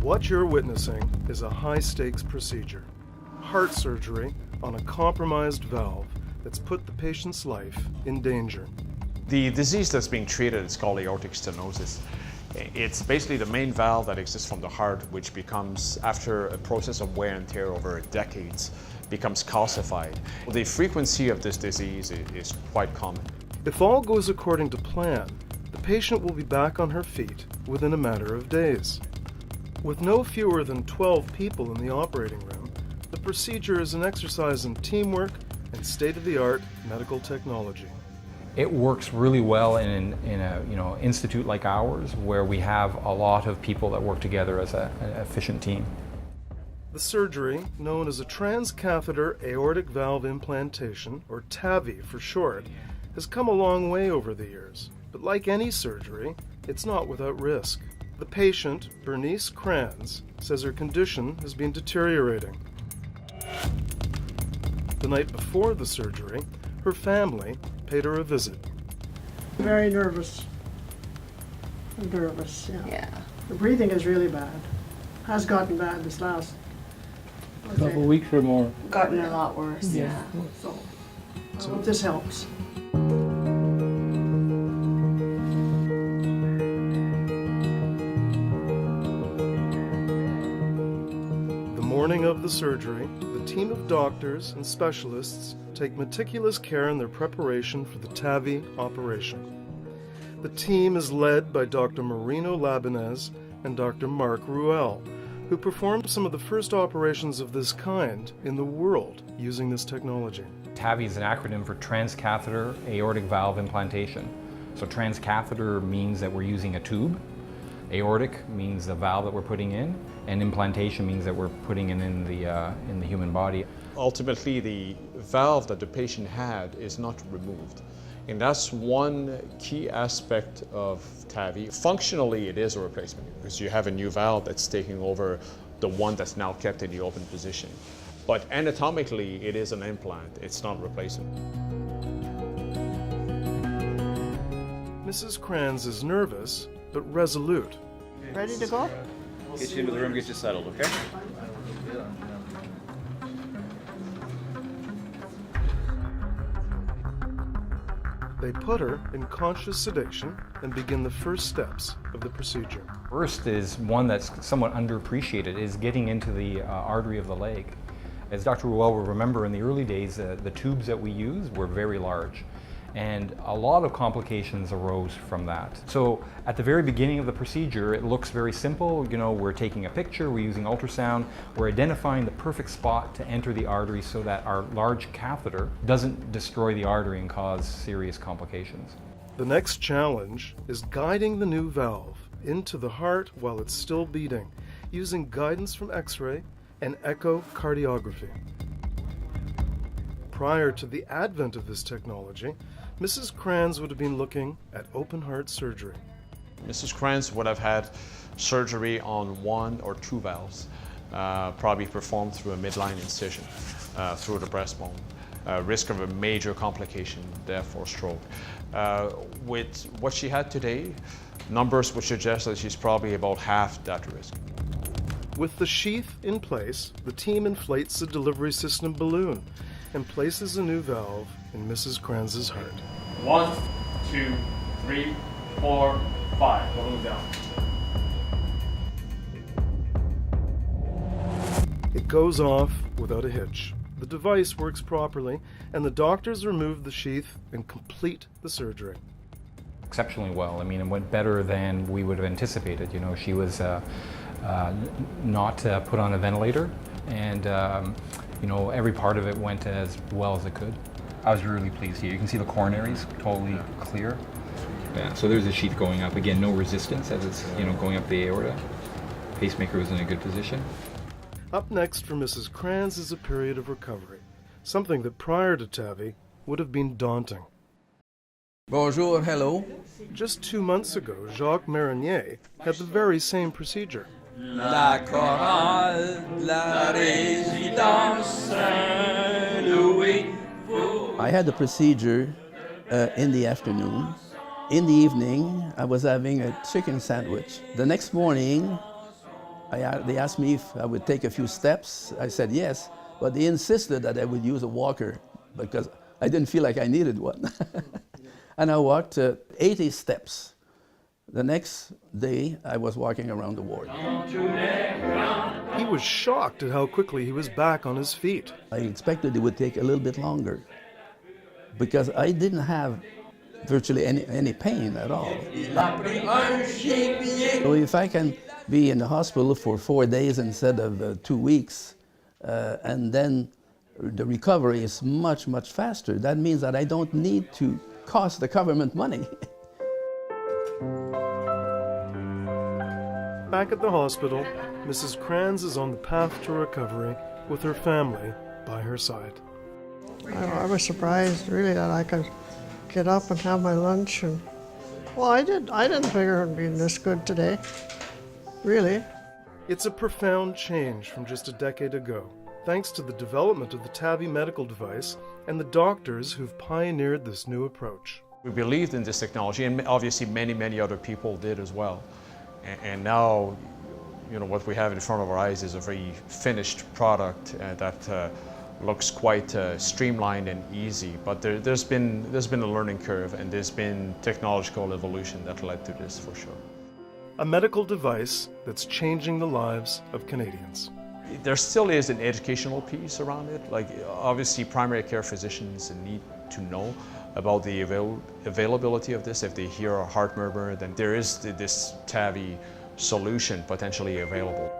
What you're witnessing is a high-stakes procedure. Heart surgery on a compromised valve that's put the patient's life in danger. The disease that's being treated is called aortic stenosis. It's basically the main valve that exists from the heart, which becomes, after a process of wear and tear over decades, becomes calcified. The frequency of this disease is quite common. If all goes according to plan, the patient will be back on her feet within a matter of days. With no fewer than 12 people in the operating room, the procedure is an exercise in teamwork and state-of-the-art medical technology. It works really well in a institute like ours, where we have a lot of people that work together as an efficient team. The surgery, known as a transcatheter aortic valve implantation, or TAVI for short, has come a long way over the years. But like any surgery, it's not without risk. The patient, Bernice Kranz, says her condition has been deteriorating. The night before the surgery, her family paid her a visit. Very nervous. Yeah. The breathing is really bad. Has gotten bad this last couple weeks or more. Gotten a lot worse. Yeah. So I hope this helps. The morning of the surgery, the team of doctors and specialists take meticulous care in their preparation for the TAVI operation. The team is led by Dr. Marino Labanez and Dr. Mark Ruel, who performed some of the first operations of this kind in the world using this technology. TAVI is an acronym for Transcatheter Aortic Valve Implantation. So transcatheter means that we're using a tube. Aortic means the valve that we're putting in, and implantation means that we're putting it in the human body. Ultimately, the valve that the patient had is not removed. And that's one key aspect of TAVI. Functionally, it is a replacement because you have a new valve that's taking over the one that's now kept in the open position. But anatomically, it is an implant. It's not a replacement. Mrs. Kranz is nervous, but resolute. Ready to go? Get you into the room, get you settled, okay? They put her in conscious sedation and begin the first steps of the procedure. First is one that's somewhat underappreciated, is getting into the artery of the leg. As Dr. Ruel will remember, in the early days, the tubes that we used were very large, and a lot of complications arose from that. So at the very beginning of the procedure, it looks very simple. You know, we're taking a picture, we're using ultrasound, we're identifying the perfect spot to enter the artery so that our large catheter doesn't destroy the artery and cause serious complications. The next challenge is guiding the new valve into the heart while it's still beating, using guidance from X-ray and echocardiography. Prior to the advent of this technology, Mrs. Kranz would have been looking at open heart surgery. Mrs. Kranz would have had surgery on one or two valves, probably performed through a midline incision through the breastbone. Risk of a major complication, death or stroke. With what she had today, numbers would suggest that she's probably about half that risk. With the sheath in place, the team inflates the delivery system balloon and places a new valve in Mrs. Kranz's heart. 1, 2, 3, 4, 5. Balloon down. It goes off without a hitch. The device works properly, and the doctors remove the sheath and complete the surgery. Exceptionally well. I mean, it went better than we would have anticipated. You know, she was not put on a ventilator, and you know, every part of it went as well as it could. I was really pleased here. You can see the coronaries totally clear. Yeah, so there's a sheath going up. Again, no resistance as it's, you know, going up the aorta. Pacemaker was in a good position. Up next for Mrs. Kranz is a period of recovery, something that prior to TAVI would have been daunting. Bonjour, hello. Just 2 months ago, Jacques Marinier had the very same procedure. La chorale, la résidence Saint-Louis. I had the procedure in the afternoon. In the evening, I was having a chicken sandwich. The next morning, They asked me if I would take a few steps. I said yes, but they insisted that I would use a walker because I didn't feel like I needed one. And I walked 80 steps. The next day, I was walking around the ward. He was shocked at how quickly he was back on his feet. I expected it would take a little bit longer because I didn't have virtually any pain at all. So if I can be in the hospital for 4 days instead of 2 weeks, and then the recovery is much, much faster, that means that I don't need to cost the government money. Back at the hospital, Mrs. Kranz is on the path to recovery with her family by her side. I was surprised really that I could get up and have my lunch, and well, I didn't figure it would be this good today, really. It's a profound change from just a decade ago, thanks to the development of the TAVI medical device and the doctors who've pioneered this new approach. We believed in this technology, and obviously many other people did as well. And now, you know, what we have in front of our eyes is a very finished product that looks quite streamlined and easy. But there's been a learning curve, and there's been technological evolution that led to this for sure. A medical device that's changing the lives of Canadians. There still is an educational piece around it. Like, obviously, primary care physicians need to know about the availability of this. If they hear a heart murmur, then there is this TAVI solution potentially available.